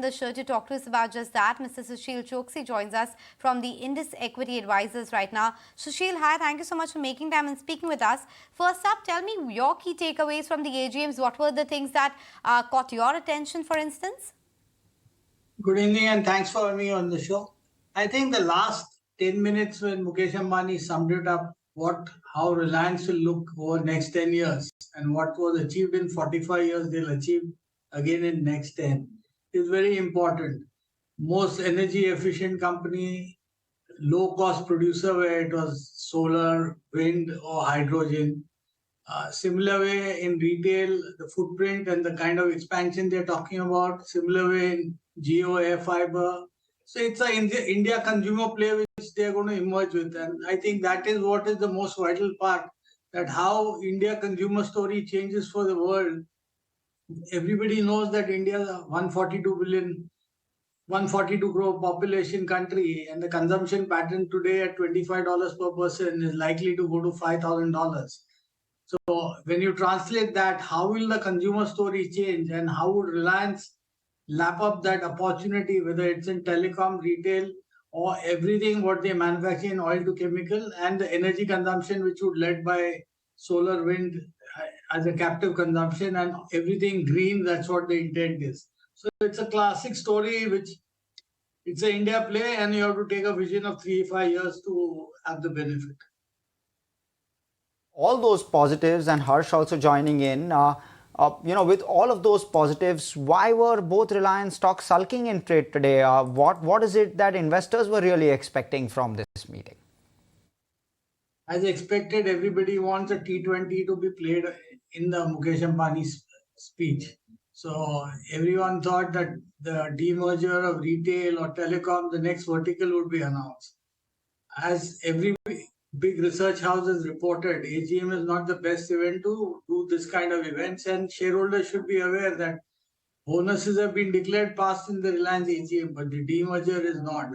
on the show to talk to us about just that. Mr. Sushil Choksey joins us from the Indus Equity Advisors right now. Sushil, hi, thank you so much for making time and speaking with us. First up, tell me your key takeaways from the AGMs. What were the things that caught your attention, for instance? Good evening and thanks for having me on the show. I think the last 10 minutes when Mukesh Ambani summed it up, how Reliance will look over next 10 years and what was achieved in 45 years they'll achieve again in next 10 is very important. Most energy efficient company, low cost producer where it was solar, wind or hydrogen. Similar way in retail, the footprint and the kind of expansion they're talking about. Similar way in Jio, AirFiber. So it's a India consumer play which they're going to emerge with. And I think that is what is the most vital part, that how India consumer story changes for the world. Everybody knows that India is a 142 crore population country, and the consumption pattern today at $25 per person is likely to go to $5,000. So when you translate that, how will the consumer story change and how would Reliance lap up that opportunity, whether it's in telecom, retail, or everything what they manufacture in oil to chemical, and the energy consumption which would led by solar, wind as a captive consumption and everything green, that's what the intent is. So it's a classic story which it's an India play and you have to take a vision of 3-5 years to have the benefit. All those positives, and Harsh also joining in, with all of those positives, why were both Reliance stocks sulking in trade today? What is it that investors were really expecting from this meeting? As expected, everybody wants a T20 to be played in the Mukesh Ambani speech. So everyone thought that the demerger of retail or telecom, the next vertical would be announced. As every big research houses reported, AGM is not the best event to do this kind of events, and shareholders should be aware that bonuses have been declared past in the Reliance AGM, but the demerger is not.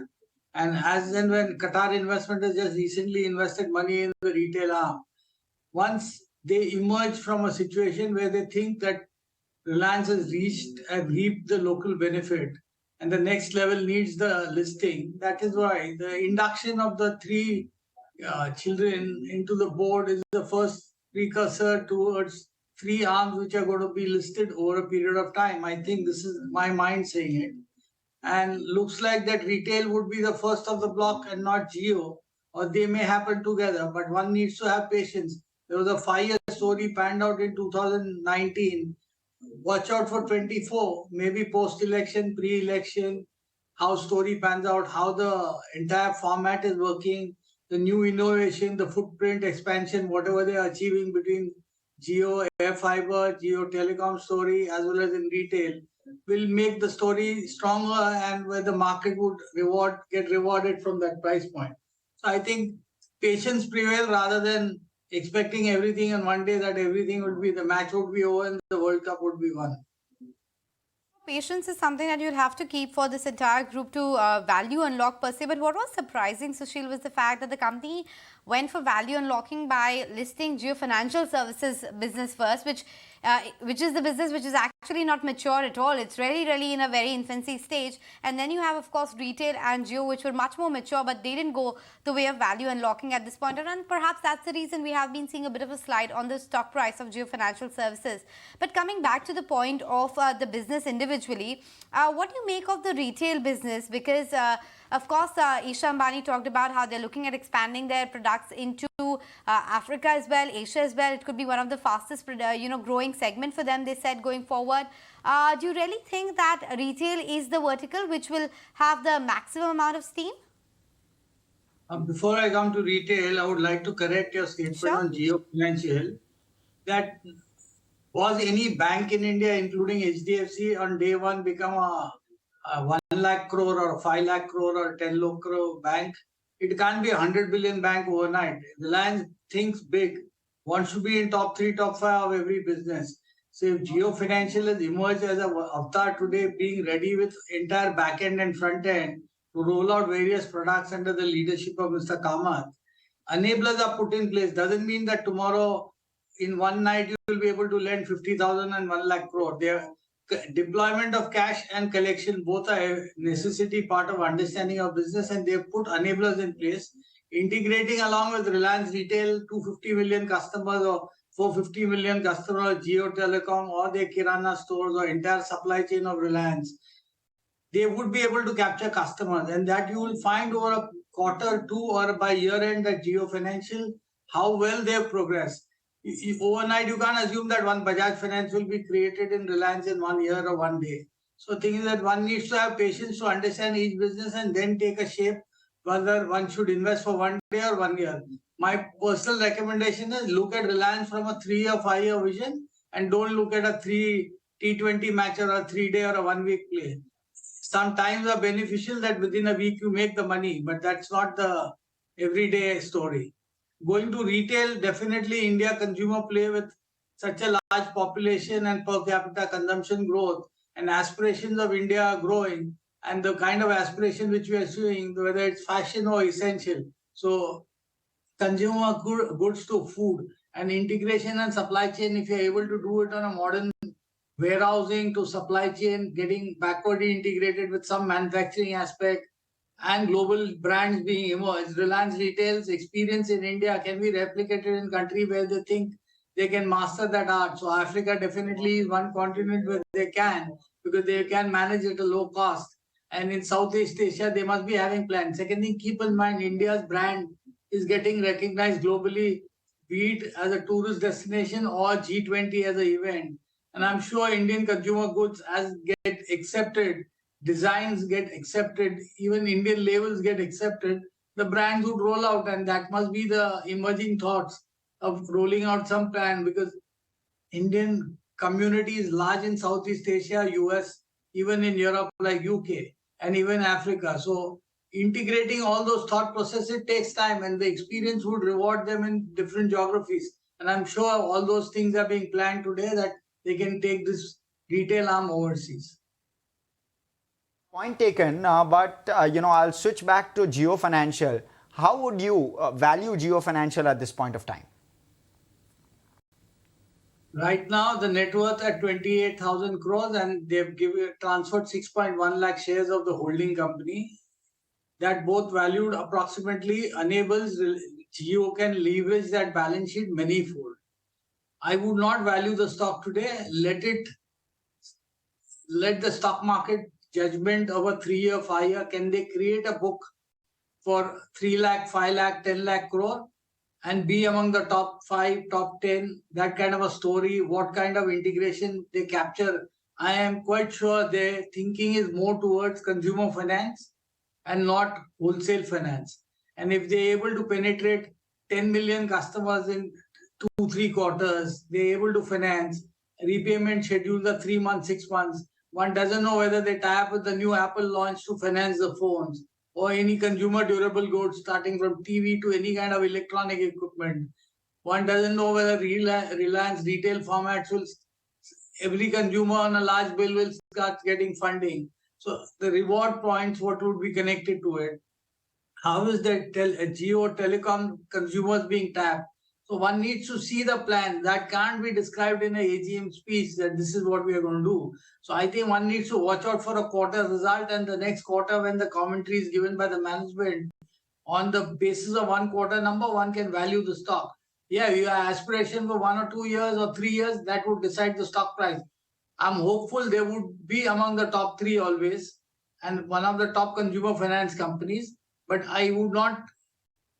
And as and when Qatar Investment has just recently invested money in the retail arm, once they emerge from a situation where they think that Reliance has reached and reaped the local benefit, and the next level needs the listing, that is why the induction of the three children into the board is the first precursor towards three arms which are going to be listed over a period of time. I think this is my mind saying it. And looks like that retail would be the first of the block and not Jio, or they may happen together, but one needs to have patience. There was a 5-year story panned out in 2019. Watch out for 24, maybe post-election, pre-election, how story pans out, how the entire format is working, the new innovation, the footprint expansion, whatever they are achieving between Jio, AirFiber, Jio Telecom story, as well as in retail, will make the story stronger and where the market would get rewarded from that price point. So I think patience prevail rather than expecting everything on one day, that everything would be, the match would be over and the World Cup would be won. Patience is something that you'll have to keep for this entire group to value unlock per se. But what was surprising, Sushil, was the fact that the company went for value unlocking by listing Jio Financial Services business first, which is the business which is actually not mature at all. It's really in a very infancy stage. And then you have, of course, retail and Jio, which were much more mature, but they didn't go the way of value unlocking at this point. And perhaps that's the reason we have been seeing a bit of a slide on the stock price of Jio Financial Services. But coming back to the point of the business individually, what do you make of the retail business? Because of course, Isha Ambani talked about how they're looking at expanding their products into Africa as well, Asia as well. It could be one of the fastest, growing segment for them, they said, going forward. Do you really think that retail is the vertical which will have the maximum amount of steam? Before I come to retail, I would like to correct your statement on Jio Financial. That was any bank in India, including HDFC, on day one become a 1 lakh crore or 5 lakh crore or 10 lakh crore bank. It can't be a 100 billion bank overnight. Reliance thinks big, wants to be in top 3, top 5 of every business. So if Jio Financial has emerged as an avatar today, being ready with entire back end and front end to roll out various products under the leadership of Mr. Kamath, enablers are put in place. Doesn't mean that tomorrow in one night you will be able to lend 50,000 and 1 lakh crore. deployment of cash and collection both are a necessity part of understanding of business, and they've put enablers in place, integrating along with Reliance Retail 250 million customers or 450 million customers, Jio Telecom, or their Kirana stores or entire supply chain of Reliance. They would be able to capture customers, and that you will find over a quarter, two, or by year end at Jio Financial how well they have progressed. Overnight, you can't assume that one Bajaj Finance will be created in Reliance in 1 year or 1 day. So, the thing is that one needs to have patience to understand each business and then take a shape whether one should invest for 1 day or 1 year. My personal recommendation is look at Reliance from a 3 or 5 year vision and don't look at a T20 match or a 3 day or a 1 week play. Sometimes are beneficial that within a week you make the money, but that's not the everyday story. Going to retail, definitely India consumer play with such a large population and per capita consumption growth and aspirations of India are growing, and the kind of aspiration which we are seeing, whether it's fashion or essential. So consumer goods to food and integration and supply chain, if you're able to do it on a modern warehousing to supply chain, getting backward integrated with some manufacturing aspect, and global brands being emerged. Reliance Retail's experience in India can be replicated in country where they think they can master that art. So Africa definitely is one continent where they can, because they can manage at a low cost. And in Southeast Asia, they must be having plans. Second thing, keep in mind, India's brand is getting recognized globally, be it as a tourist destination or G20 as an event. And I'm sure Indian consumer goods as get accepted, designs get accepted, even Indian labels get accepted, the brands would roll out, and that must be the emerging thoughts of rolling out some plan, because Indian community is large in Southeast Asia, US, even in Europe like UK, and even Africa. So integrating all those thought processes takes time, and the experience would reward them in different geographies. And I'm sure all those things are being planned today that they can take this retail arm overseas. Point taken, but I'll switch back to Jio Financial. How would you value Jio Financial at this point of time? Right now, the net worth at 28,000 crores, and they've transferred 6.1 lakh shares of the holding company. That both valued approximately enables Jio can leverage that balance sheet manyfold. I would not value the stock today. Let the stock market judgment over 3 year, 5 year. Can they create a book for 3 lakh, 5 lakh, 10 lakh crore and be among the top 5, top 10? That kind of a story. What kind of integration they capture? I am quite sure their thinking is more towards consumer finance and not wholesale finance. And if they're able to penetrate 10 million customers in 2-3 quarters, they're able to finance. Repayment schedules are 3 months, 6 months. One doesn't know whether they tie up with the new Apple launch to finance the phones or any consumer durable goods, starting from TV to any kind of electronic equipment. One doesn't know whether Reliance retail formats will, every consumer on a large bill will start getting funding. So the reward points, what would be connected to it? How is the Jio Telecom consumers being tapped? So one needs to see the plan. That can't be described in a AGM speech that this is what we are going to do. So I think one needs to watch out for a quarter result, and the next quarter when the commentary is given by the management on the basis of 1 quarter number, one can value the stock. Yeah, you have aspiration for 1 or 2 years or 3 years, that would decide the stock price. I'm hopeful they would be among the top 3 always and one of the top consumer finance companies. But I would not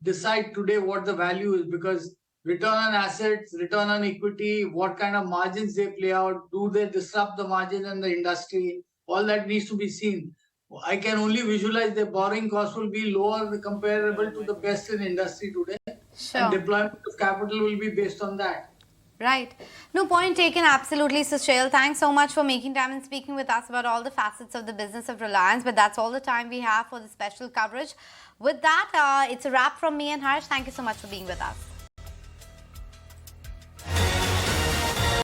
decide today what the value is, because return on assets, return on equity, what kind of margins they play out, do they disrupt the margin in the industry, all that needs to be seen. I can only visualize the borrowing cost will be lower comparable to the best in industry today. Sure. And deployment of capital will be based on that. Right. No, point taken. Absolutely, Sushil. Thanks so much for making time and speaking with us about all the facets of the business of Reliance. But that's all the time we have for the special coverage. With that, it's a wrap from me and Harsh. Thank you so much for being with us.